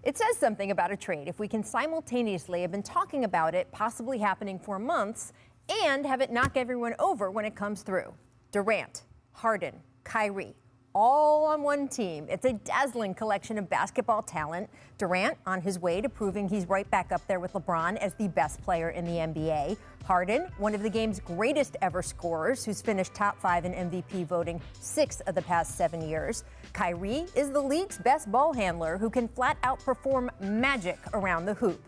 It says something about a trade if we can simultaneously have been talking about it possibly happening for months and have it knock everyone over when it comes through. Durant, Harden, Kyrie, all on one team. It's a dazzling collection of basketball talent. Durant on his way to proving he's right back up there with LeBron as the best player in the NBA. Harden, one of the game's greatest ever scorers, who's finished top 5 in MVP voting 6 of the past 7 years. Kyrie is the league's best ball handler who can flat out perform magic around the hoop.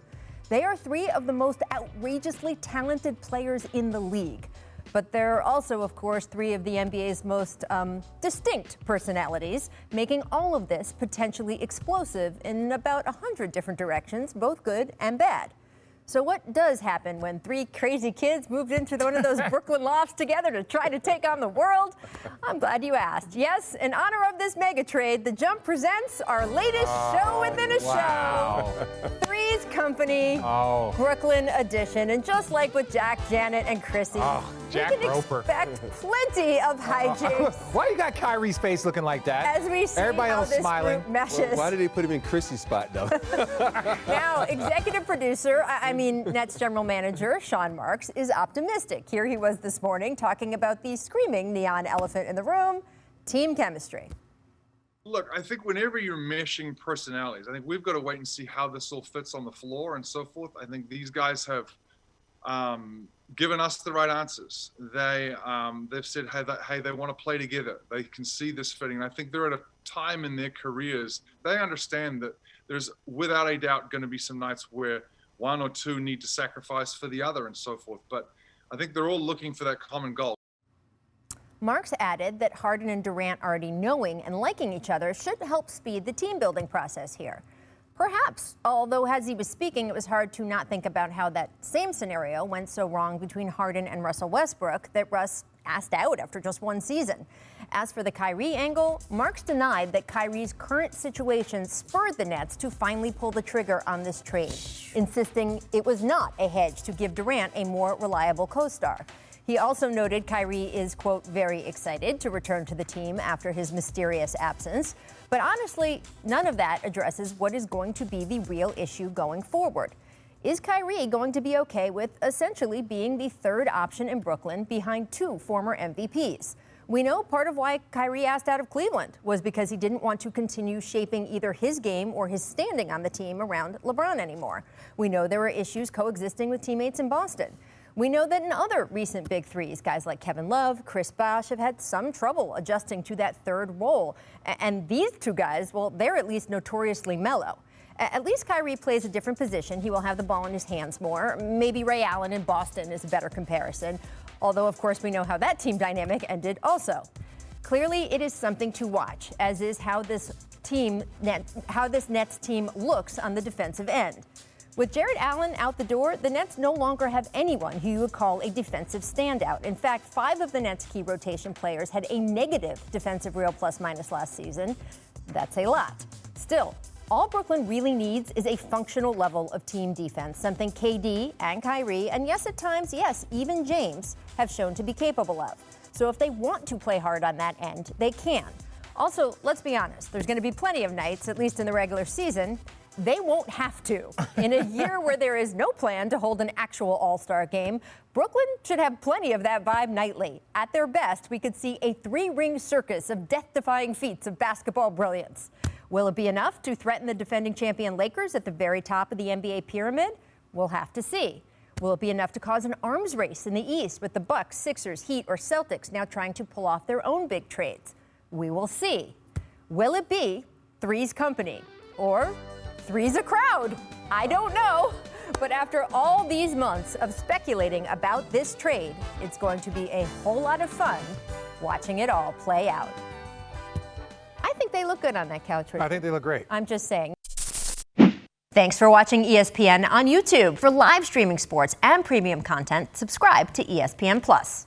They are 3 of the most outrageously talented players in the league. But they're also, of course, 3 of the NBA's most distinct personalities, making all of this potentially explosive in about 100 different directions, both good and bad. So what does happen when 3 crazy kids moved into one of those Brooklyn lofts together to try to take on the world? I'm glad you asked. Yes, in honor of this mega trade, The Jump presents our latest show within a show. Three's Company, Brooklyn edition. And just like with Jack, Janet, and Chrissy, you can expect plenty of hijinks. Why you got Kyrie's face looking like that? As we see everybody how else this smiling. group meshes. Well, why did he put him in Chrissy's spot, though? Now, executive producer, Nets general manager Sean Marks is optimistic. Here he was this morning talking about the screaming neon elephant in the room, team chemistry. Look, I think whenever you're meshing personalities, I think we've got to wait and see how this all fits on the floor and so forth. I think these guys have given us the right answers. They've said, hey, they want to play together. They can see this fitting. And I think they're at a time in their careers, they understand that there's without a doubt going to be some nights where 1 or 2 need to sacrifice for the other and so forth. But I think they're all looking for that common goal. Marks added that Harden and Durant already knowing and liking each other should help speed the team building process here. Perhaps, although as he was speaking, it was hard to not think about how that same scenario went so wrong between Harden and Russell Westbrook that Russ asked out after just 1 season. As for the Kyrie angle, Marks denied that Kyrie's current situation spurred the Nets to finally pull the trigger on this trade, insisting it was not a hedge to give Durant a more reliable co-star. He also noted Kyrie is, quote, very excited to return to the team after his mysterious absence. But honestly, none of that addresses what is going to be the real issue going forward. Is Kyrie going to be okay with essentially being the 3rd option in Brooklyn behind 2 former MVPs? We know part of why Kyrie asked out of Cleveland was because he didn't want to continue shaping either his game or his standing on the team around LeBron anymore. We know there were issues coexisting with teammates in Boston. We know that in other recent big threes, guys like Kevin Love, Chris Bosh have had some trouble adjusting to that 3rd role. And these 2 guys, well, they're at least notoriously mellow. At least Kyrie plays a different position. He will have the ball in his hands more. Maybe Ray Allen in Boston is a better comparison. Although, of course, we know how that team dynamic ended also. Clearly, it is something to watch, as is how this Nets team looks on the defensive end. With Jared Allen out the door, the Nets no longer have anyone who you would call a defensive standout. In fact, 5 of the Nets' key rotation players had a negative defensive real plus-minus last season. That's a lot. Still, all Brooklyn really needs is a functional level of team defense, something KD and Kyrie, and yes, at times, yes, even James, have shown to be capable of. So if they want to play hard on that end, they can. Also, let's be honest, there's going to be plenty of nights, at least in the regular season, they won't have to. In a year where there is no plan to hold an actual all-star game, Brooklyn should have plenty of that vibe nightly. At their best, we could see a 3-ring circus of death-defying feats of basketball brilliance. Will it be enough to threaten the defending champion Lakers at the very top of the NBA pyramid? We'll have to see. Will it be enough to cause an arms race in the East with the Bucks, Sixers, Heat, or Celtics now trying to pull off their own big trades? We will see. Will it be Three's Company or Three's a crowd? I don't know. But after all these months of speculating about this trade, it's going to be a whole lot of fun watching it all play out. I think they look good on that couch. I think they look great. I'm just saying. Thanks for watching ESPN on YouTube. For live streaming sports and premium content, subscribe to ESPN+.